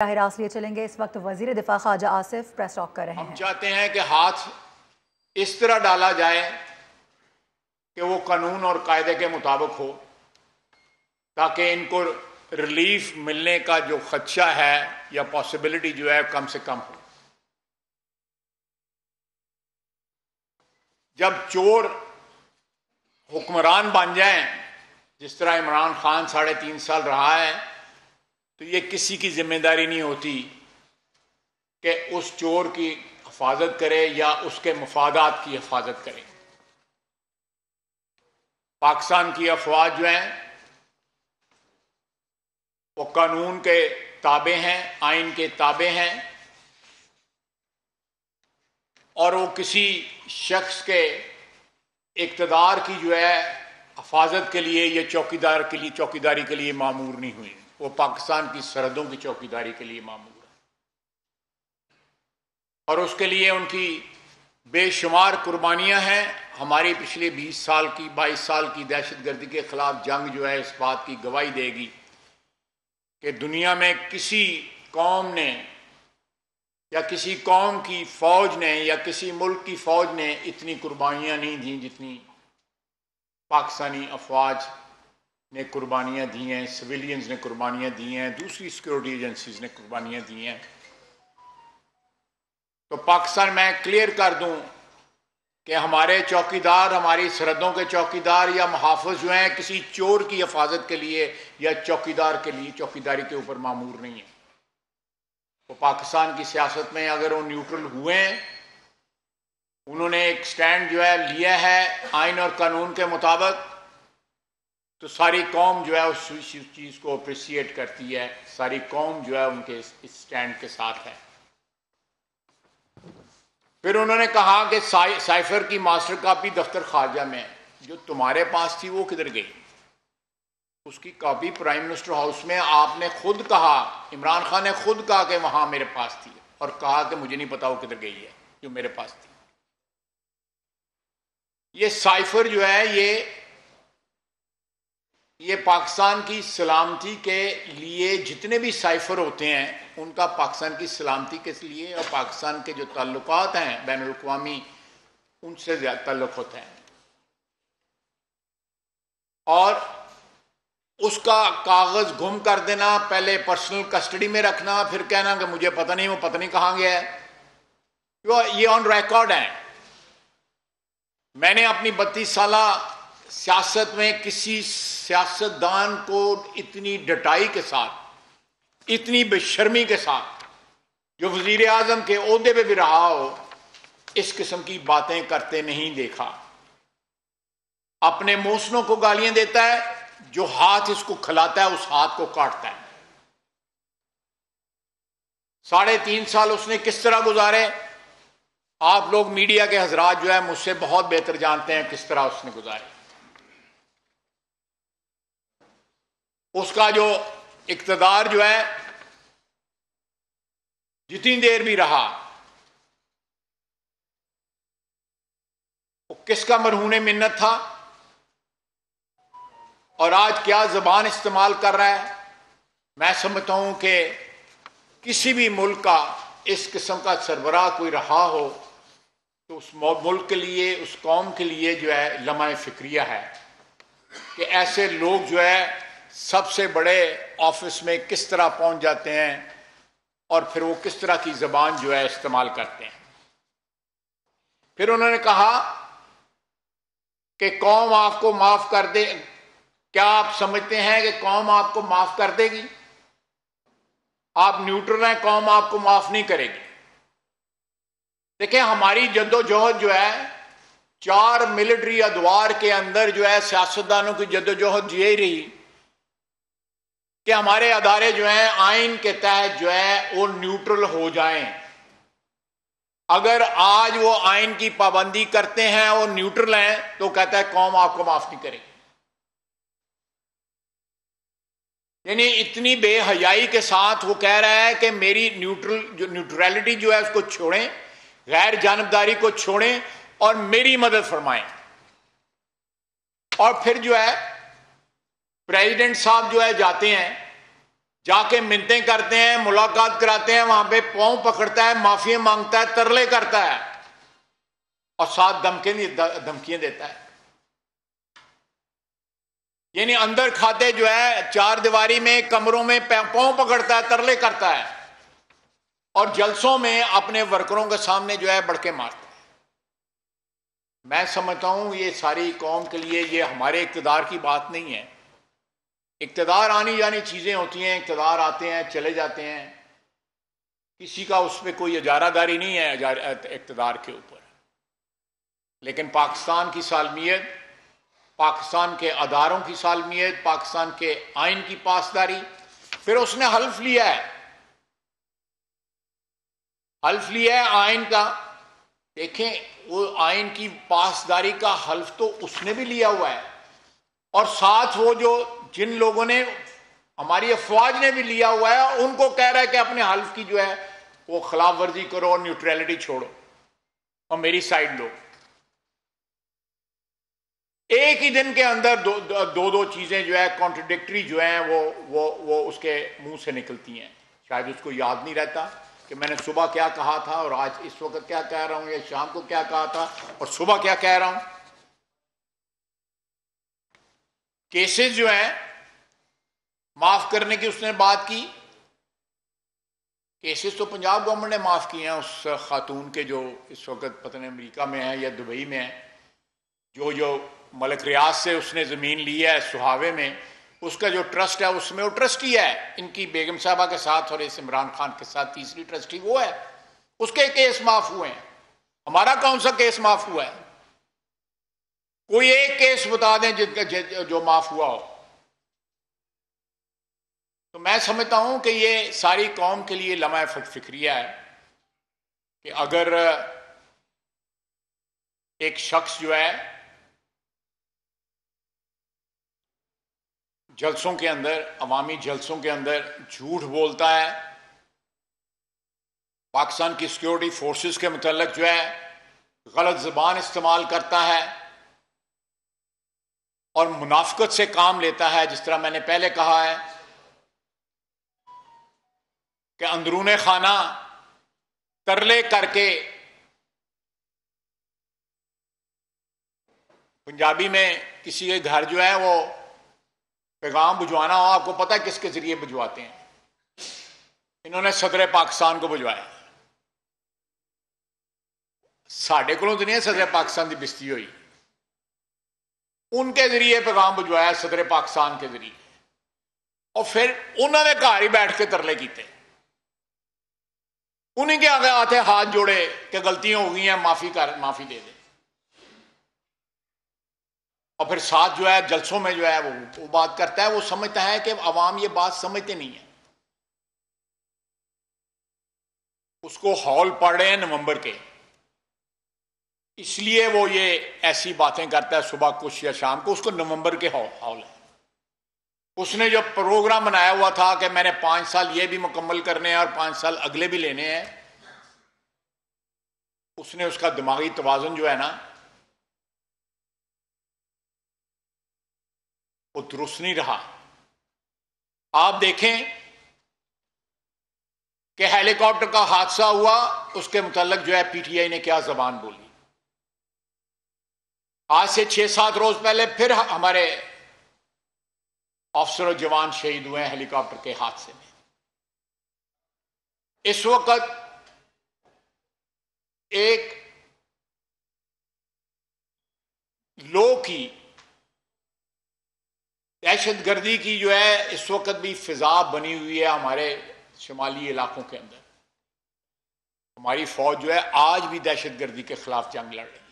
रास्त लिए चलेंगे। इस वक्त वजीर दिफा ख्वाजा आसिफ प्रेस टॉक कर रहे हैं। हम चाहते हैं कि हाथ इस तरह डाला जाए कि वो कानून और कायदे के मुताबिक हो, ताकि इनको रिलीफ मिलने का जो खदशा है या पॉसिबिलिटी जो है कम से कम हो। जब चोर हुक्मरान बन जाएं, जिस तरह इमरान खान 3.5 साल रहा है, तो ये किसी की जिम्मेदारी नहीं होती कि उस चोर की हिफाजत करे या उसके मफादात की हिफाजत करे। पाकिस्तान की अफवाज जो हैं वो कानून के ताबे हैं, आइन के ताबे हैं, और वो किसी शख्स के इक़्तिदार की जो है हिफाजत के लिए या चौकीदारी के लिए मामूर नहीं हुई। वो पाकिस्तान की सरहदों की चौकीदारी के लिए मामूर है, और उसके लिए उनकी बेशुमार कुर्बानियां हैं। हमारी पिछले 22 साल की दहशतगर्दी के खिलाफ जंग जो है इस बात की गवाही देगी कि दुनिया में किसी कौम ने या किसी कौम की फौज ने या किसी मुल्क की फौज ने इतनी कुर्बानियां नहीं दी जितनी पाकिस्तानी अफवाज ने कुर्बानियां दी हैं, सिविलियंस ने कुर्बानियां दी हैं, दूसरी सिक्योरिटी एजेंसीज ने कुर्बानियां दी हैं। तो पाकिस्तान, मैं क्लियर कर दूं कि हमारे चौकीदार, हमारी सरहदों के चौकीदार या मुहाफ़िज़ जो हैं, किसी चोर की हिफाजत के लिए या चौकीदार के लिए चौकीदारी के ऊपर मामूर नहीं है। तो पाकिस्तान की सियासत में अगर वो न्यूट्रल हुए हैं, उन्होंने एक स्टैंड जो है लिया है आइन और कानून के मुताबिक, तो सारी कौम जो है उस चीज़ को अप्रिशिएट करती है, सारी कौम जो है उनके इस स्टैंड के साथ है। फिर उन्होंने कहा कि साइफर की मास्टर कॉपी दफ्तर खारजा में है, जो तुम्हारे पास थी वो किधर गई? उसकी कॉपी प्राइम मिनिस्टर हाउस में आपने खुद कहा, इमरान खान ने खुद कहा कि वहां मेरे पास थी, और कहा कि मुझे नहीं पता वो किधर गई है जो मेरे पास थी। ये साइफर जो है ये पाकिस्तान की सलामती के लिए जितने भी साइफर होते हैं उनका पाकिस्तान की सलामती के लिए और पाकिस्तान के जो ताल्लुकात हैं बैनुल अक़वामी उनसे ज़्यादा ताल्लुक होते हैं, और उसका कागज़ गुम कर देना, पहले पर्सनल कस्टडी में रखना, फिर कहना कि मुझे पता नहीं, वो पता नहीं कहाँ गया है। ये ऑन रिकॉर्ड है। मैंने अपनी 32 साला सियासत में किसी सियासतदान को इतनी डटाई के साथ, इतनी बेशर्मी के साथ, जो वजीर आजम के ओहदे पे भी रहा हो, इस किस्म की बातें करते नहीं देखा। अपने मोहसिनों को गालियां देता है, जो हाथ इसको खिलाता है उस हाथ को काटता है। 3.5 साल उसने किस तरह गुजारे, आप लोग मीडिया के हजरात जो है मुझसे बहुत बेहतर जानते हैं किस तरह उसने गुजारे। उसका जो इक़्तिदार जो है जितनी देर भी रहा, वो किसका मरहूने मिन्नत था, और आज क्या ज़बान इस्तेमाल कर रहा है। मैं समझता हूं कि किसी भी मुल्क का इस किस्म का सरबराह कोई रहा हो तो उस मुल्क के लिए, उस कौम के लिए जो है लम्हा फिक्रिया है कि ऐसे लोग जो है सबसे बड़े ऑफिस में किस तरह पहुंच जाते हैं और फिर वो किस तरह की ज़बान जो है इस्तेमाल करते हैं। फिर उन्होंने कहा कि कौम आपको माफ़ कर दे। क्या आप समझते हैं कि कौम आपको माफ़ कर देगी? आप न्यूट्रल हैं, कौम आपको माफ़ नहीं करेगी। देखिए, हमारी जद्दोजहद जो है 4 मिलिट्री अदवार के अंदर जो है सियासतदानों की जद्दोजहद यही रही कि हमारे अदारे जो हैं आइन के तहत जो है वो न्यूट्रल हो जाएं। अगर आज वो आइन की पाबंदी करते हैं और न्यूट्रल हैं तो कहता है कौम आपको माफ नहीं करेगी। यानी इतनी बेहयाई के साथ वो कह रहा है कि मेरी न्यूट्रलिटी जो है उसको छोड़ें, गैर जानबदारी को छोड़ें और मेरी मदद फरमाएं। और फिर जो है प्रेसिडेंट साहब जो है जाते हैं, जाके मिन्नतें करते हैं, मुलाकात कराते हैं, वहां पे पांव पकड़ता है, माफी मांगता है, तरले करता है और साथ धमकियां देता है। यानी अंदर खाते जो है चार दीवारी में कमरों में पांव पकड़ता है, तरले करता है और जलसों में अपने वर्करों के सामने जो है बड़के मारता है। मैं समझता हूं ये सारी कौम के लिए ये हमारे इक़्तिदार की बात नहीं है। इक़्तिदार आनी जानी चीजें होती हैं, इक़्तिदार आते हैं चले जाते हैं, किसी का उस पर कोई इजारादारी नहीं है इक़्तिदार के ऊपर। लेकिन पाकिस्तान की सालमियत, पाकिस्तान के अदारों की सालमियत, पाकिस्तान के आइन की पासदारी, फिर उसने हल्फ लिया है, हल्फ लिया है आइन का। देखें वो आइन की पासदारी का हल्फ तो उसने भी लिया हुआ है और साथ वो जो जिन लोगों ने हमारी अफवाज ने भी लिया हुआ है उनको कह रहा है कि अपने हल्फ की जो है वो खिलाफ वर्जी करो और न्यूट्रलिटी छोड़ो और मेरी साइड लो। एक ही दिन के अंदर दो चीजें जो है कॉन्ट्रडिक्टरी जो है वो उसके मुंह से निकलती हैं। शायद उसको याद नहीं रहता कि मैंने सुबह क्या कहा था और आज इस वक्त क्या कह रहा हूं, या शाम को क्या कहा था और सुबह क्या कह रहा हूं। केसेस जो हैं माफ करने की उसने बात की, केसेस तो पंजाब गवर्नमेंट ने माफ किए हैं उस खातून के जो इस वक्त पता नहीं अमेरिका में है या दुबई में है, जो मलिक रियाज से उसने जमीन ली है सुहावे में, उसका जो ट्रस्ट है उसमें वो ट्रस्टी है इनकी बेगम साहबा के साथ और इस इमरान खान के साथ तीसरी ट्रस्टी वो है, उसके केस माफ हुए हैं। हमारा कौन सा केस माफ हुआ है? कोई एक केस बता दें जिनका जो माफ हुआ हो। तो मैं समझता हूं कि ये सारी कौम के लिए लम्हा फिक्रिया है कि अगर एक शख्स जो है जलसों के अंदर, अवामी जलसों के अंदर झूठ बोलता है, पाकिस्तान की सिक्योरिटी फोर्सेस के मुतल्लिक जो है गलत ज़बान इस्तेमाल करता है और मुनाफिकत से काम लेता है, जिस तरह मैंने पहले कहा है कि अंदरूने खाना तरले करके, पंजाबी में किसी के घर जो है वो पैगाम भिजवाना हो, आपको पता है किसके जरिए भिजवाते हैं? इन्होंने सदर पाकिस्तान को भिजवाया। साढ़े को तो नहीं सदर पाकिस्तान की बिस्ती हुई, उनके जरिए पैगाम भिजवाया सदर पाकिस्तान के जरिए, और फिर उन्होंने घर ही बैठ के तरले किए, उन्हीं के आगे आते हाथ जोड़े कि गलतियां हो गई हैं, माफी दे दे। और फिर साथ जो है जलसों में जो है वो बात करता है, वो समझता है कि अवाम ये बात समझते नहीं है, उसको हॉल पड़ रहे हैं नवंबर के, इसलिए वो ये ऐसी बातें करता है सुबह कुछ या शाम को। उसको नवंबर के हॉल है। उसने जो प्रोग्राम बनाया हुआ था कि मैंने 5 साल ये भी मुकम्मल करने हैं और 5 साल अगले भी लेने हैं, उसने उसका दिमागी तवाज़ुन जो है ना वो दुरुस्त नहीं रहा। आप देखें कि हेलीकॉप्टर का हादसा हुआ, उसके मुताल्लिक जो है पीटीआई ने क्या जबान बोली। आज से 6-7 रोज पहले फिर हमारे अफसर और जवान शहीद हुए हैं हेलीकॉप्टर के हादसे में। इस वक्त एक लो की दहशतगर्दी की जो है इस वक्त भी फिजा बनी हुई है हमारे शुमाली इलाकों के अंदर। हमारी फौज जो है आज भी दहशतगर्दी के खिलाफ जंग लड़ रही है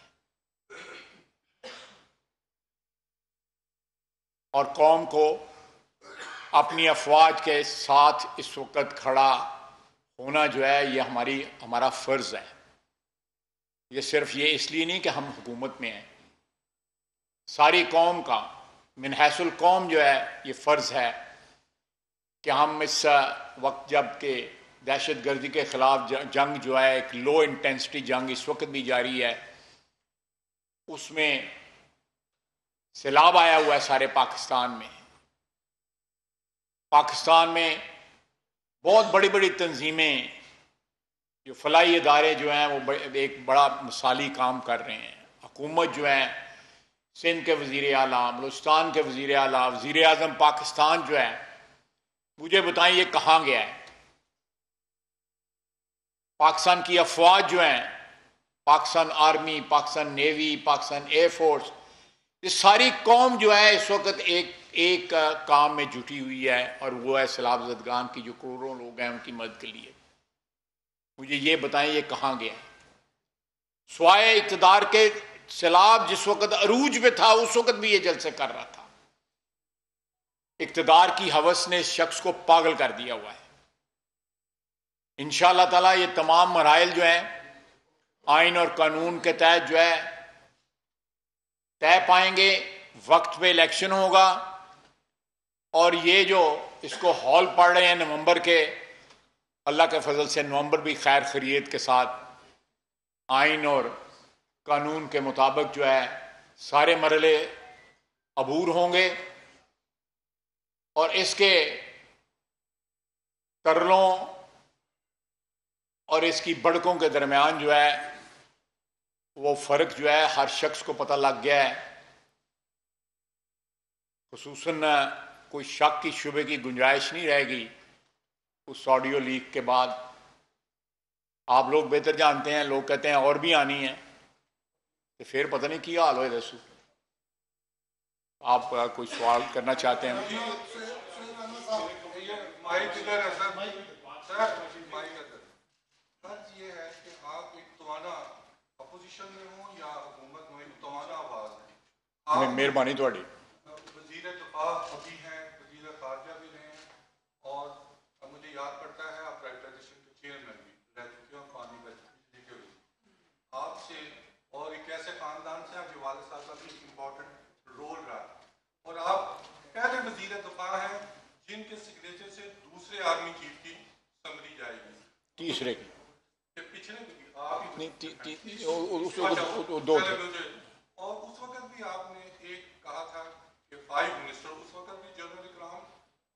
और कौम को अपनी अफवाज के साथ इस वक्त खड़ा होना जो है ये हमारा फर्ज है। ये सिर्फ ये इसलिए नहीं कि हम हुकूमत में हैं, सारी कौम का मिनहैसुल कौम जो है ये फर्ज है कि हम इस वक्त जब के दहशतगर्दी के खिलाफ जंग जो है एक लो इंटेंसिटी जंग इस वक्त भी जारी है, उसमें सैलाब आया हुआ है सारे पाकिस्तान में। पाकिस्तान में बहुत बड़ी बड़ी तंजीमें, जो फलाई इदारे जो हैं वो एक बड़ा मिसाली काम कर रहे हैं। हुकूमत जो है, सिंध के वज़ीर आला, बलूचिस्तान के वज़ीर आला, वज़ीर आज़म पाकिस्तान जो है, मुझे बताएं ये कहाँ गया है? पाकिस्तान की अफवाज जो हैं, Pakistan army, Pakistan navy, Pakistan air force, ये सारी कौम जो है इस वक्त एक काम में जुटी हुई है, और वो है सैलाब ज़दगान की जो करोड़ों लोग हैं उनकी मदद के लिए। मुझे ये बताएं ये कहाँ गया? स्वाय इक़्तिदार के सैलाब जिस वक्त अरूज पे था उस वक्त भी ये जलसे कर रहा था। इक़्तिदार की हवस ने इस शख्स को पागल कर दिया हुआ है। इंशाअल्लाह ताला ये तमाम मराइल जो हैं आइन और कानून के तहत जो है तय पाएंगे। वक्त पे इलेक्शन होगा, और ये जो इसको हॉल पड़ रहे हैं नवंबर के, अल्लाह के फजल से नवंबर भी खैर खैरियत के साथ आइन और कानून के मुताबिक जो है सारे मरहले अबूर होंगे, और इसके तरलों और इसकी बढ़कों के दरमियान जो है वो फ़र्क जो है हर शख्स को पता लग गया है। खुसूसन कोई शक की शुबे की गुंजाइश नहीं रहेगी उस ऑडियो लीक के बाद। आप लोग बेहतर जानते हैं, लोग कहते हैं और भी आनी है, तो फिर पता नहीं क्या हाल हो। दसू आप कोई सवाल करना चाहते हैं? मेहरबानी थोड़ी। वज़ीर दफ़ा अभी हैं, वज़ीर ख़ारजा भी रहे हैं, और मुझे याद पड़ता है आप प्राइवेटाइजेशन के चेयरमैन भी रह चुके हैं, पानी बिजली के आपसे, और एक ऐसे ख़ानदान से आपके वालिद साहब का भी इम्पोर्टेंट रोल रहा, और आप पहले वज़ीर दफ़ा हैं जिनके सिग्नेचर से दूसरे आर्मी चीफ की समरी जाएगी, तीसरे की पिछले आप नहीं, दो, और उस वक्त भी आपने एक कहा था कि 5 मिनिस्टर, उस वक्त भी जनरल इकराम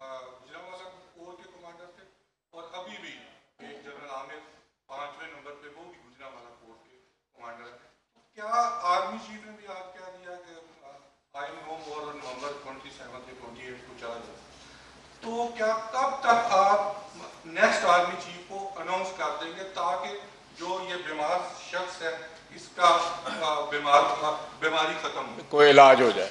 गुजरांवाला कोर के कमांडर थे, और अभी भी एक जनरल आमिर 5वें नंबर पे, वो भी गुजरांवाला कोर के कमांडर है। तो क्या आर्मी चीफ ने भी आज कह दिया कि आई नो मोर नवंबर 27 से 28 को चला जाए, तो क्या कब तक आप नेक्स्ट आर्मी चीफ को अनाउंस कर देंगे ताकि जो ये बीमार शख्स है इसका बीमारी खत्म हो, कोई इलाज हो जाए?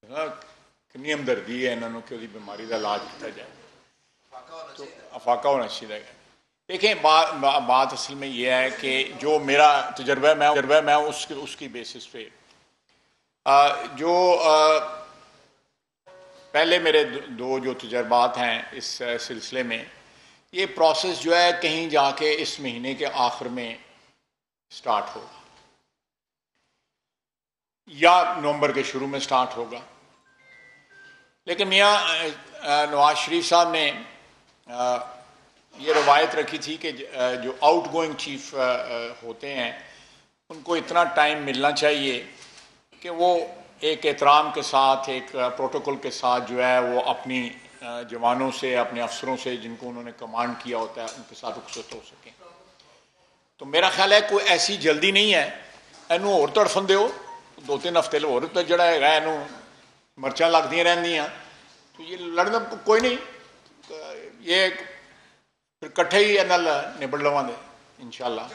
कितनी हमदर्दी है इन्होंने कि उसकी बीमारी का इलाज किया जाए, तो अफाका होना चाहिए। देखें, बात असल में यह है कि जो मेरा तजर्बा है मैं उसकी बेसिस पे जो पहले मेरे दो जो तजर्बात हैं इस सिलसिले में, ये प्रोसेस जो है कहीं जाके इस महीने के आखिर में स्टार्ट होगा या नवंबर के शुरू में स्टार्ट होगा। लेकिन मियाँ नवाज शरीफ साहब ने ये रवायत रखी थी कि जो आउटगोइंग चीफ होते हैं उनको इतना टाइम मिलना चाहिए कि वो एक एहतराम के साथ, एक प्रोटोकॉल के साथ जो है वो अपनी जवानों से, अपने अफसरों से जिनको उन्होंने कमांड किया होता है उनके साथ रुखसत हो सकें। तो मेरा ख्याल है कोई ऐसी जल्दी नहीं है, इनू होर तड़फन दो 2-3 हफ्ते होर तो जड़ा है इनू मर्चा लगदियां रहंदियां, तो ये लड़ना कोई नहीं, ये फिर कट्ठे ही नाल निबड़ लवांगे इंशाअल्लाह।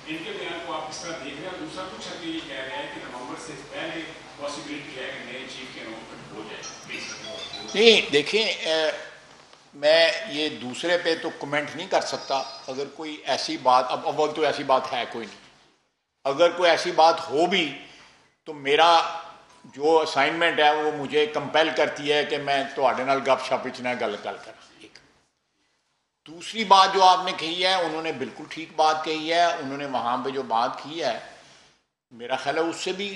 इनके बयान को आप किस तरह देख रहे हैं? और दूसरा कुछ ये कह रहे हैं कि नवंबर से पहले पॉसिबिलिटी है कि नए चीफ के अनाउंसमेंट हो जाए। नहीं, देखिए मैं ये दूसरे पे तो कमेंट नहीं कर सकता। अगर कोई ऐसी बात, अब अव्वल तो ऐसी बात है कोई नहीं, अगर कोई ऐसी बात हो भी तो मेरा जो असाइनमेंट है वो मुझे कंपेल करती है कि मैं तुहाडे नाल गपशप विच ना गल करा। दूसरी बात जो आपने कही है, उन्होंने बिल्कुल ठीक बात कही है। उन्होंने वहाँ पे जो बात की है, मेरा ख्याल है उससे भी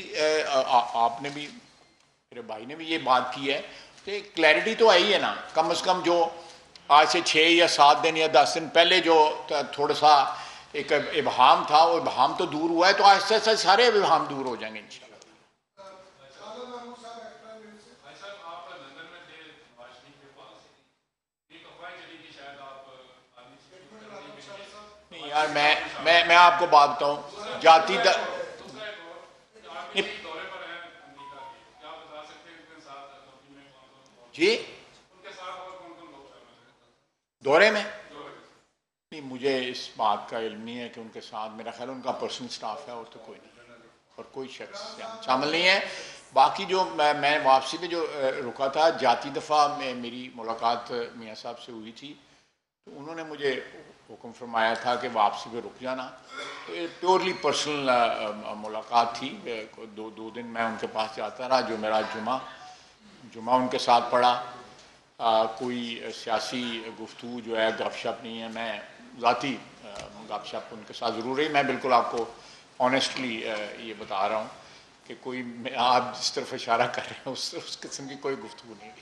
आपने भी, मेरे भाई ने भी ये बात की है कि क्लैरिटी तो आई है ना। कम से कम जो आज से 6 या 7 दिन या 10 दिन पहले जो थोड़ा सा एक इबहाम था, वो इबहाम तो दूर हुआ है, तो आहिस्ता आहिस्ता सारे इबहाम दूर हो जाएंगे इंशाल्लाह। नहीं यार, मैं आपको बात बताऊं, जाति जी दौरे में नहीं, मुझे इस बात का इल्म नहीं है कि उनके साथ, मेरा ख्याल उनका पर्सनल स्टाफ है और तो कोई नहीं, और कोई शख्स शामिल नहीं है। बाकी जो मैं वापसी में जो रुका था, जाती दफ़ा में मेरी मुलाकात मियाँ साहब से हुई थी, तो उन्होंने मुझे हुक्म फरमाया था कि वापसी पे रुक जाना। तो ये प्योरली पर्सनल मुलाकात थी। दो दिन मैं उनके पास जाता रहा, जो मेरा जुमा उनके साथ पड़ा। कोई सियासी गुफ्तगू जो है, गपशप नहीं है। मैं ज़ाती गपशप उनके साथ ज़रूर रही। मैं बिल्कुल आपको ऑनेस्टली ये बता रहा हूँ कि कोई, आप जिस तरफ इशारा कर रहे हैं उस किस्म की कोई गुफ्तगू नहीं है।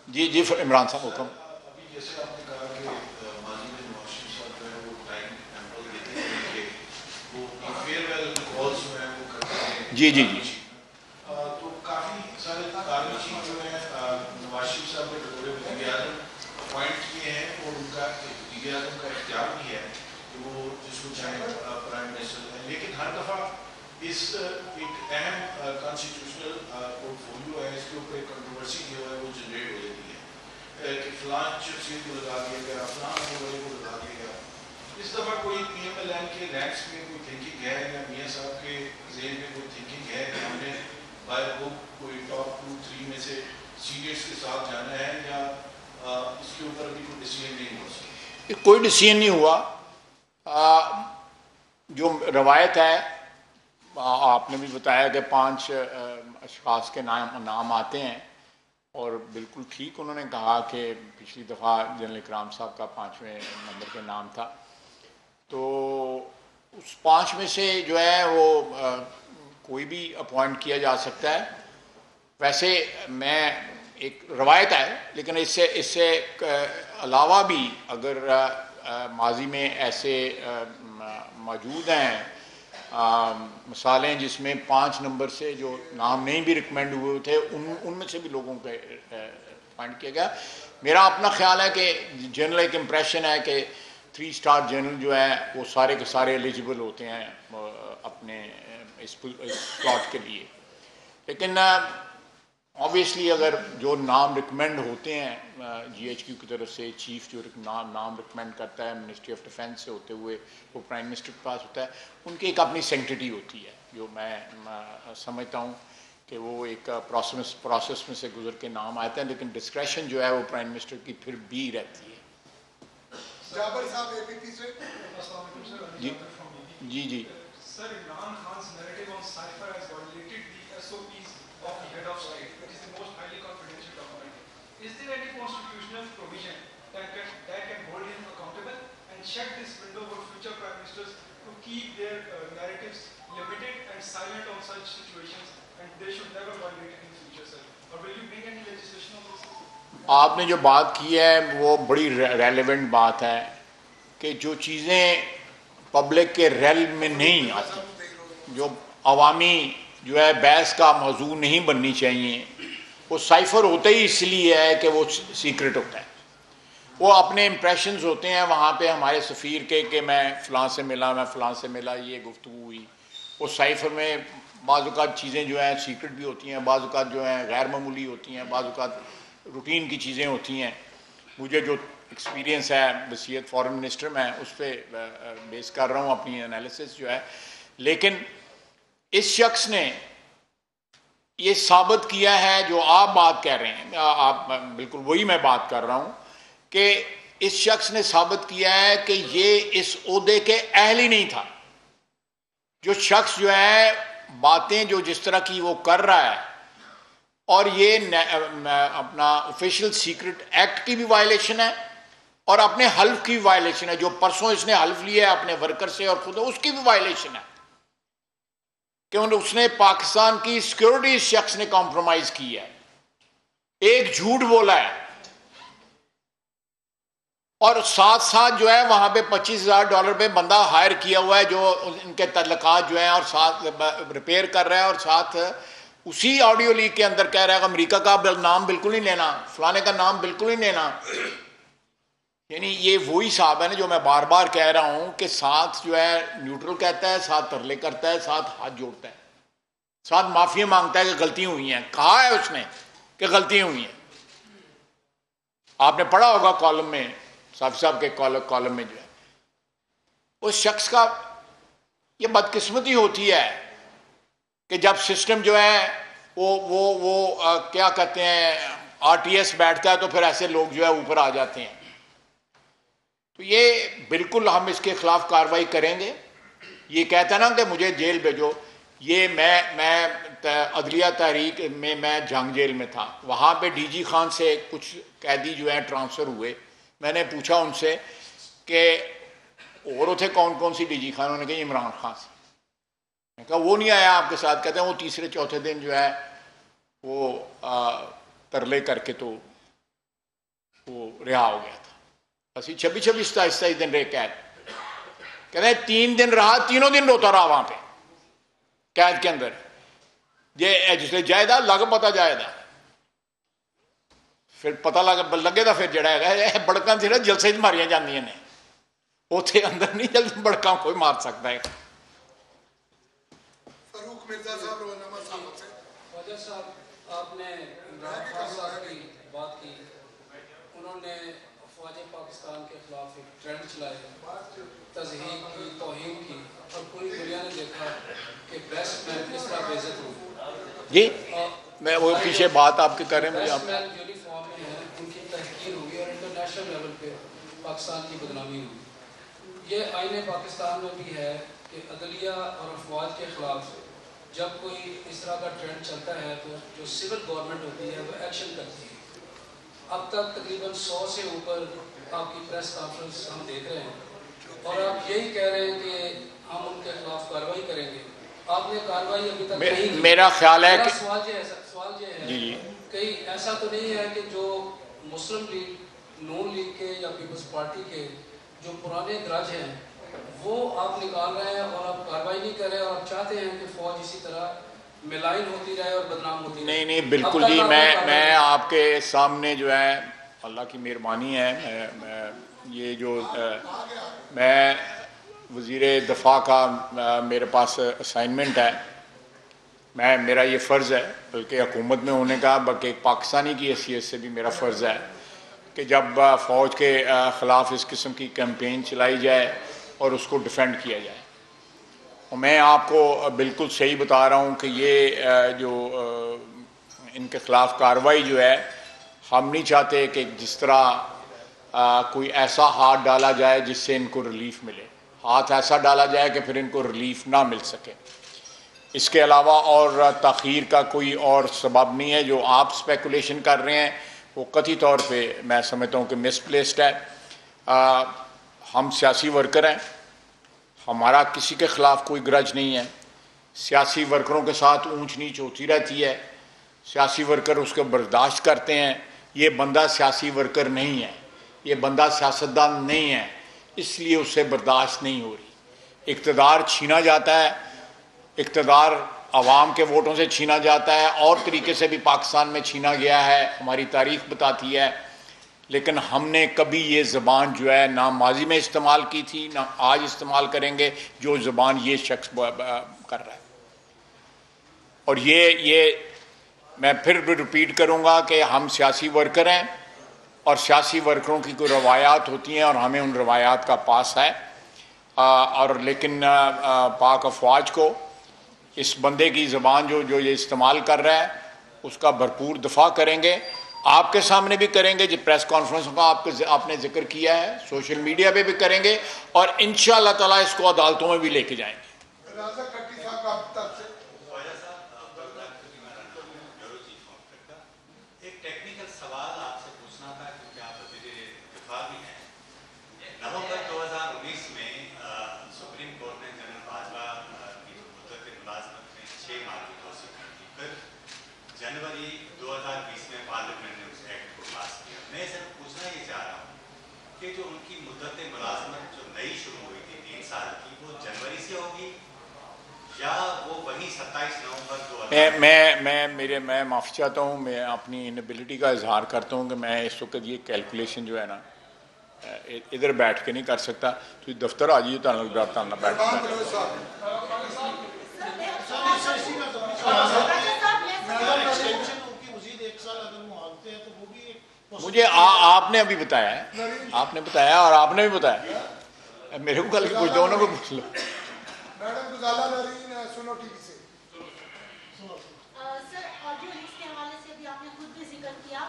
जी जी इमरान साहब हुक्म। अभी जैसे आपने कहा कि माजी में नवाज शरीफ साहब जो है वो टाइम एम्पल देते हैं कि वो फेयरवेल कॉल्स जो है वो करते हैं। जी जी जी। तो काफ़ी सारे कार्य चीज जो है नवाज शरीफ साहब ने बतौर वज़ीर-ए-आज़म अपॉइंट किए हैं, और उनका वज़ीर-ए-आज़म का इख्तियार भी है कि वो जिसको चाहे प्राइम मिनिस्टर है। लेकिन हर दफ़ा इस एक अहम कॉन्स्टिट्यूशनल पोर्टफोलियो है, इसके ऊपर एक कंट्रोवर्सी जो है वो जनरेट हो जाती है कि फलां शख्सियत को लगा दिया गया, फलां वाले को लगा दिया गया। इस दफ़ा कोई PMLN के रैंक्स में कोई थिंकिंग है, या मियाँ साहब के ज़हन में कोई थिंकिंग है कि हमने बाय बुक कोई टॉप 2-3 में से सीनियर्स के साथ जाना है, या इसके ऊपर अभी कोई डिसीजन नहीं हुआ? कोई डिसीजन नहीं हुआ। जो रवायत है, आपने भी बताया कि 5 अशखास के नाम आते हैं, और बिल्कुल ठीक उन्होंने कहा कि पिछली दफ़ा जनरल इकराम साहब का 5वें नंबर के नाम था। तो उस 5 में से जो है वो कोई भी अपॉइंट किया जा सकता है। वैसे मैं, एक रवायत है, लेकिन इससे अलावा भी अगर माजी में ऐसे मौजूद हैं मिसालें जिसमें 5 नंबर से जो नाम नहीं भी रिकमेंड हुए थे, उनमें से भी लोगों को अपॉइंट किया गया। मेरा अपना ख्याल है कि जनरल एक इम्प्रेशन है कि 3 स्टार जनरल जो है वो सारे के सारे एलिजिबल होते हैं अपने इस स्लॉट के लिए। लेकिन ऑब्वियसली अगर जो नाम रिकमेंड होते हैं GHQ की तरफ से, चीफ जो नाम रिकमेंड करता है मिनिस्ट्री ऑफ डिफेंस से होते हुए वो प्राइम मिनिस्टर के पास होता है, उनकी एक अपनी सेंटिटी होती है, जो मैं समझता हूँ कि वो एक प्रोसेस में से गुजर के नाम आते हैं, लेकिन डिस्क्रेशन जो है वो प्राइम मिनिस्टर की फिर भी रहती है। जाबर साहब APP से। जी जी। Sir, Imran Khan's narrative on Cypher has violated the SOPs of the head of state, which is the most highly confidential document. Is there any constitutional provision that can hold him accountable and shut this window for future prime ministers to keep their narratives limited and silent on such situations, and they should never violate it in future, sir? Or will you bring any legislation on this? आपने जो बात की है वो बड़ी relevant बात है कि जो चीज़ें पब्लिक के रेल में नहीं आती, जो अवामी जो है बहस का मौजू नहीं बननी चाहिए, वो साइफर होता ही इसलिए है कि वो सीक्रेट होता है। वो अपने इम्प्रेशंस होते हैं वहाँ पे हमारे सफ़ीर के कि मैं फ़लाँ से मिला, मैं फ़लाँ से मिला, ये गुफ्तगू हुई। वो साइफर में बाज़ औक़ात चीज़ें जो हैं सीक्रेट भी होती हैं, बाज़ औक़ात जो हैं गैर मामूली होती हैं, बाज़ औक़ात रूटीन की चीज़ें होती हैं। मुझे जो एक्सपीरियंस है वसीयत फॉरेन मिनिस्टर, मैं उस पर बेस कर रहा हूँ अपनी एनालिसिस जो है। लेकिन इस शख्स ने ये साबित किया है जो आप बात कर रहे हैं, आप बिल्कुल वही मैं बात कर रहा हूँ कि इस शख्स ने साबित किया है कि ये इस ओहदे के अहल ही नहीं था। जो शख्स जो है बातें जो जिस तरह की वो कर रहा है, और ये अपना ऑफिशियल सीक्रेट एक्ट की भी वायलेशन है और अपने हल्फ की भी वायलेशन है। जो परसों इसने हल्फ लिया है अपने वर्कर से और खुद, उसकी भी वायलेशन है कि उसने पाकिस्तान की सिक्योरिटी इस शख्स ने कॉम्प्रोमाइज की है। एक झूठ बोला है और साथ साथ जो है वहां पे $25,000 पे बंदा हायर किया हुआ है जो इनके तल्लकात जो है और साथ रिपेयर कर रहा है, और साथ उसी ऑडियो लीक के अंदर कह रहा है कि अमेरिका का नाम बिल्कुल नहीं लेना, फलाने का नाम बिल्कुल नहीं लेना। यानी ये वही साहब है ना जो मैं बार बार कह रहा हूं कि साथ जो है न्यूट्रल कहता है, साथ तरले करता है, साथ हाथ जोड़ता है, साथ माफी मांगता है कि गलतियां हुई हैं। कहा है उसने कि गलतियां हुई हैं। आपने पढ़ा होगा कॉलम में, साफी साहब के कॉलम में जो है उस शख्स का ये बदकिस्मती होती है कि जब सिस्टम जो है वो क्या कहते हैं RTS बैठता है तो फिर ऐसे लोग जो है ऊपर आ जाते हैं। तो ये बिल्कुल हम इसके खिलाफ कार्रवाई करेंगे। ये कहता ना कि मुझे जेल भेजो, ये मैं अदलिया तहरीक में मैं जंग जेल में था, वहाँ पे DG खान से कुछ कैदी जो है ट्रांसफ़र हुए। मैंने पूछा उनसे कि और थे कौन कौन सी DG खान, उन्होंने कहा इमरान खान से। मैं कहा वो नहीं आया आपके साथ? कहते हैं वो तीसरे चौथे दिन जो है वो तरले करके तो वो रिहा हो गया था। असी 26-27 दिन रहे कैद। कहते हैं 3 दिन रहा, तीनों दिन रोता रहा वहां पे कैद के अंदर। ये जिसले जायदा लग पता जायदा फिर पता लगे तो फिर जड़ा है बड़का सिर्फ जलसे च मारिया जांदियां ने, उथे अंदर नहीं जल बड़का कोई मार सकता है। फरूक मिर्जा साहब रोजनामा साहब से वजह साहब आपने इमरान खान साहब की बात की, उन्होंने अफवाज पाकिस्तान के खिलाफ एक ट्रेंड चलाया, तज़हीक की, तौहीन की, और पूरी दुनिया ने देखा कि प्रेस मैन किस तरह बेइज्जत हुई। जी मैं वो पीछे बात आपके कर रहे हैं, मुझे आप यूनिफॉर्म में है, उनकी तहकीर हुई और इंटरनेशनल लेवल पे पाकिस्तान की बदनामी हुई। ये आईने पाकिस्तान में भी है कि अदलिया और अफवाज के खिलाफ जब कोई इस तरह का ट्रेंड चलता है तो जो सिविल गवर्नमेंट होती है वो एक्शन करती है। अब तक तकरीबन 100 से ऊपर आपकी प्रेस कॉन्फ्रेंस हम देख रहे हैं और आप यही कह रहे हैं कि हम उनके खिलाफ कार्रवाई करेंगे। आपने कार्रवाई अभी तक नहीं की। मेरा ख्याल है कि सवाल ये है जी कहीं ऐसा तो नहीं है कि जो मुस्लिम लीग, नून लीग के या पीपल्स पार्टी के जो पुराने ग्रज हैं वो आप निकाल रहे हैं और आप कार्रवाई नहीं कर रहे और आप चाहते हैं कि फौज इसी तरह मिलाइन होती रहे और बदनाम होती रहे? नहीं बिल्कुल जी, मैं आपके सामने जो है अल्लाह की मेहरबानी है, मैं ये जो मैं वज़ीर दफ़ा का मेरे पास असाइनमेंट है, मेरा ये फ़र्ज़ है बल्कि हुकूमत में होने का, बल्कि एक पाकिस्तानी की हैसियत से भी मेरा फ़र्ज़ है कि जब फ़ौज के ख़िलाफ़ इस किस्म की कैंपेन चलाई जाए और उसको डिफेंड किया जाए। और मैं आपको बिल्कुल सही बता रहा हूँ कि ये जो इनके ख़िलाफ़ कार्रवाई जो है, हम नहीं चाहते कि जिस तरह कोई ऐसा हाथ डाला जाए जिससे इनको रिलीफ मिले, हाथ ऐसा डाला जाए कि फिर इनको रिलीफ ना मिल सके। इसके अलावा और ताख़ीर का कोई और सबब नहीं है। जो आप स्पेकुलेशन कर रहे हैं वो कथित तौर पे मैं समझता हूँ कि मिसप्लेस्ड है। हम सियासी वर्कर हैं, हमारा किसी के ख़िलाफ़ कोई ग्रज नहीं है। सियासी वर्करों के साथ ऊंच नीच होती रहती है, सियासी वर्कर उसको बर्दाश्त करते हैं। ये बंदा सियासी वर्कर नहीं है, ये बंदा सियासतदान नहीं है, इसलिए उससे बर्दाश्त नहीं हो रही। इक़्तिदार छीना जाता है, इक़्तिदार आवाम के वोटों से छीना जाता है, और तरीके से भी पाकिस्तान में छीना गया है, हमारी तारीख़ बताती है। लेकिन हमने कभी ये ज़बान जो है ना माजी में इस्तेमाल की थी ना आज इस्तेमाल करेंगे जो ज़बान ये शख्स कर रहा है। और ये मैं फिर भी रिपीट करूँगा कि हम सियासी वर्कर हैं और सियासी वर्करों की कोई रवायात होती हैं और हमें उन रवायात का पास है। और लेकिन पाक अफवाज को इस बंदे की ज़बान जो ये इस्तेमाल कर रहा है उसका भरपूर दफा करेंगे, आपके सामने भी करेंगे। जो प्रेस कॉन्फ्रेंस का आपने जिक्र किया है, सोशल मीडिया पे भी करेंगे और इंशाअल्लाह ताला इसको अदालतों में भी लेके जाएंगे। एक टेक्निकल सवाल आपसे पूछना था क्योंकि आप दिफा भी हैं। नवंबर 2019 में सुप्रीम कोर्ट ने जनरल बाजवा की मुद्दत मुलाजमत में 6 माह की तोसी कर दी। फिर जनवरी 2020 में पार्लियामेंट कि जो उनकी मुद्दत मुलाजमत जो नई शुरू हुई थी 3 साल की, वो जनवरी से होगी या वो वही 27 नवंबर 2000? मैं माफ़ी चाहता हूँ, मैं अपनी इनएबिलिटी का इजहार करता हूँ कि मैं इस वक्त ये कैलकुलेशन जो है ना इधर बैठ के नहीं कर सकता। तो दफ्तर आ जाइए, ताना बैठ मुझे आपने अभी बताया है, आपने बताया और आपने भी बताया, मेरे को कल कुछ दोनों को पूछ लो। मैडम गुजाला नरीन सुनो टीवी से। सर, ऑडियो लीक्स के हवाले से भी आपने खुद भी जिक्र किया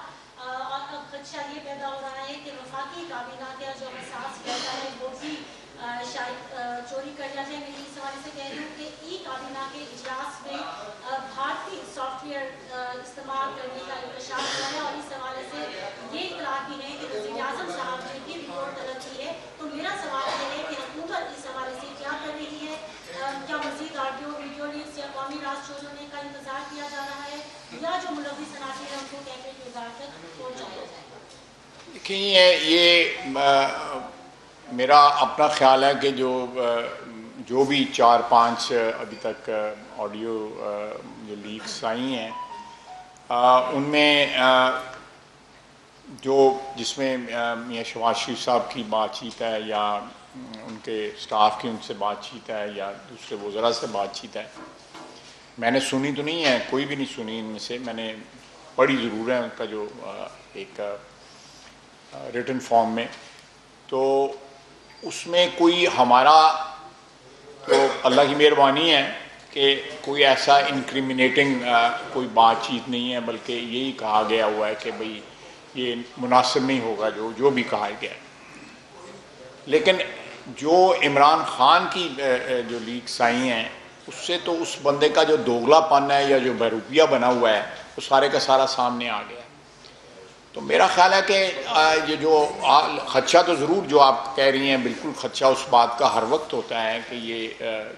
और अब खदशा ये पैदा हो रहा है कि वफाकी काबीना का जो एहसास रहता है वो भी शायद चोरी कर लिया जाए। मैं इस हवाले से कह रही हूँ कि ई काबीना के इजलास में भारतीय सॉफ्टवेयर इस्तेमाल करने का इंतशार हुआ है और इस हवाले से ये इतला भी है कि वज़ीर आज़म साहब ने भी रिपोर्ट तलब की है। तो मेरा सवाल ये है कि हुकूमत इस हवाले से क्या कर रही है? क्या मज़ीद ऑडियो वीडियो लीक्स या कौमी राज छोड़ने का इंतजार किया जा रहा है या जो मुलव्विस सनाती है उनको कैफे के वज़ार तक पहुँचाया जाएगा? देखिए, ये मेरा अपना ख्याल है कि जो भी 4-5 अभी तक ऑडियो जो लीक्स आई हैं उनमें जो जिसमें मियां शहबाज शरीफ साहब की बातचीत है या उनके स्टाफ की उनसे बातचीत है या दूसरे वज़रा से बातचीत है, मैंने सुनी तो नहीं है, कोई भी नहीं सुनी इनमें से। मैंने पढ़ी ज़रूर है उनका जो एक रिटन फॉर्म में, तो उसमें कोई हमारा तो अल्लाह की मेहरबानी है कि कोई ऐसा इंक्रिमिनेटिंग कोई बातचीत नहीं है, बल्कि यही कहा गया हुआ है कि भाई ये मुनासिब नहीं होगा जो भी कहा गया। लेकिन जो इमरान खान की जो लीक्स आई हैं उससे तो उस बंदे का जो दोगलापन है या जो बहरूपिया बना हुआ है वो सारे का सारा सामने आ गया। तो मेरा ख्याल है कि ये जो खदशा तो ज़रूर जो आप कह रही हैं, बिल्कुल खदशा उस बात का हर वक्त होता है कि ये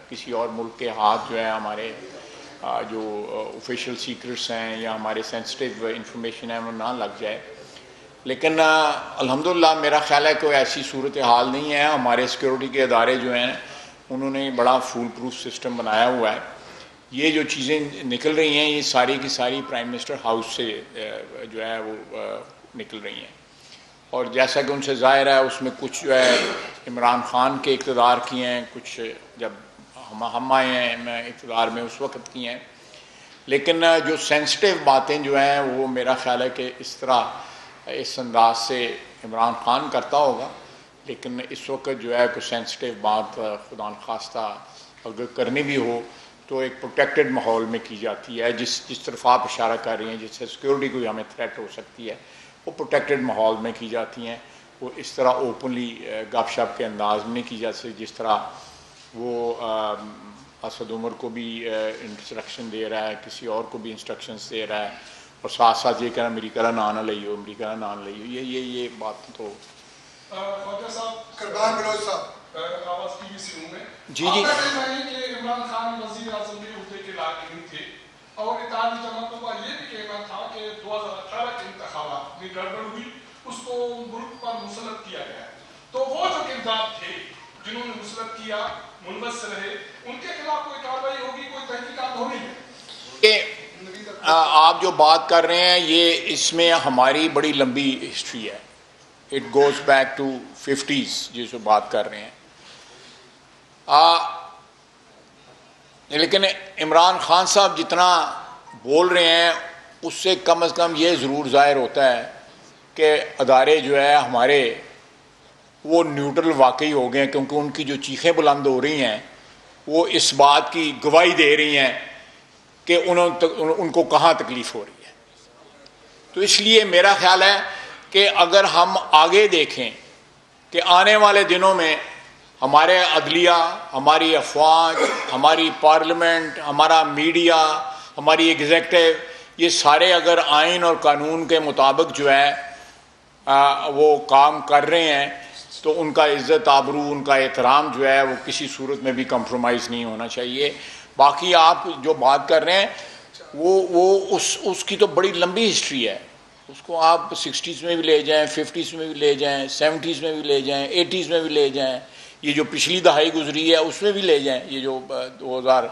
किसी और मुल्क के हाथ जो है हमारे जो ऑफिशियल सीक्रेट्स हैं या हमारे सेंसिटिव इंफॉर्मेशन है वो ना लग जाए। लेकिन अल्हम्दुलिल्लाह मेरा ख्याल है कोई ऐसी सूरत हाल नहीं है। हमारे सिक्योरिटी के अदारे जो हैं उन्होंने बड़ा फूल प्रूफ सिस्टम बनाया हुआ है। ये जो चीज़ें निकल रही हैं ये सारी की सारी प्राइम मिनिस्टर हाउस से जो है वो निकल रही हैं, और जैसा कि उनसे ज़ाहिर है उसमें कुछ जो है इमरान खान के इक़्तिदार की हैं, कुछ जब हम आए हैं इक़्तिदार में उस वक़्त की हैं। लेकिन जो सेंसिटिव बातें जो हैं वो मेरा ख्याल है कि इस तरह इस अंदाज से इमरान खान करता होगा, लेकिन इस वक्त जो है कोई सेंसिटिव बात खुदा न खास्ता अगर करनी भी हो तो एक प्रोटेक्टेड माहौल में की जाती है। जिस तरफ आप इशारा कर रही हैं, जिससे सिक्योरिटी को हमें थ्रेट हो सकती है, वो प्रोटेक्टेड माहौल में की जाती हैं। वो इस तरह ओपनली गपशप के अंदाज में नहीं की जाती जिस तरह वो असद उमर को भी इंस्ट्रक्शन दे रहा है, किसी और को भी इंस्ट्रक्शंस दे रहा है, और साथ साथ ये कहना अमरीका का नाम ना लियो, अमरीका का नाम लियो। ये बात तो जी इमरान खान वज़ीर आज़म के उहदे के लायक नहीं थे, और इत्तेहादी जमातों का ये भी कहना था कि 2018 के इंतखाबात में गड़बड़ हुई, उसको मुल्क पर मुसलत किया गया। तो वो जो किरदार थे जिन्होंने मुसलत किया, मुलवस रहे, उनके खिलाफ कोई कार्रवाई होगी, कोई तहकीकात होनी है? आप जो बात कर रहे हैं ये इसमें हमारी बड़ी लंबी हिस्ट्री है। It goes back to 50s जो बात कर रहे हैं। लेकिन इमरान खान साहब जितना बोल रहे हैं उससे कम से कम ये ज़रूर ज़ाहिर होता है कि अदारे जो है हमारे वो न्यूट्रल वाकई हो गए हैं, क्योंकि उनकी जो चीखें बुलंद हो रही हैं वो इस बात की गवाही दे रही हैं कि उनको कहाँ तकलीफ़ हो रही है। तो इसलिए मेरा ख्याल है कि अगर हम आगे देखें कि आने वाले दिनों में हमारे अदलिया, हमारी अफवाज, हमारी पार्लियामेंट, हमारा मीडिया, हमारी एग्जेक्टिव, ये सारे अगर आइन और कानून के मुताबिक जो है वो काम कर रहे हैं तो उनका इज़्ज़त आबरू, उनका एहतराम जो है वो किसी सूरत में भी कंप्रोमाइज़ नहीं होना चाहिए। बाकी आप जो बात कर रहे हैं वो उसकी तो बड़ी लंबी हिस्ट्री है। उसको आप 60s में भी ले जाएं, 50s में भी ले जाएं, 70s में भी ले जाएं, 80s में भी ले जाएं, ये जो पिछली दहाई गुजरी है उसमें भी ले जाएं, ये जो 2000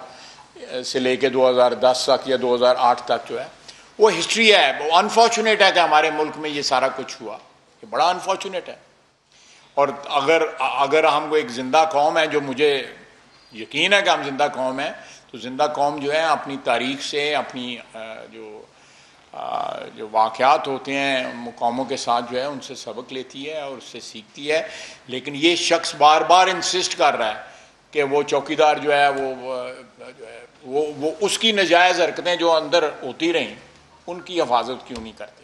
से लेके 2010 तक या 2008 तक जो है वो हिस्ट्री है। वो अनफॉर्चुनेट है कि हमारे मुल्क में ये सारा कुछ हुआ, ये बड़ा अनफॉर्चुनेट है। और अगर हम एक जिंदा कौम है, जो मुझे यकीन है कि हम जिंदा कौम है, तो जिंदा कौम जो है अपनी तारीख से, अपनी जो वाक़यात होते हैं कौमों के साथ जो है उनसे सबक लेती है और उससे सीखती है। लेकिन ये शख्स बार बार इंसिस्ट कर रहा है कि वो चौकीदार जो है वो उसकी नाजायज़ हरकतें जो अंदर होती रहीं उनकी हिफाजत क्यों नहीं करते।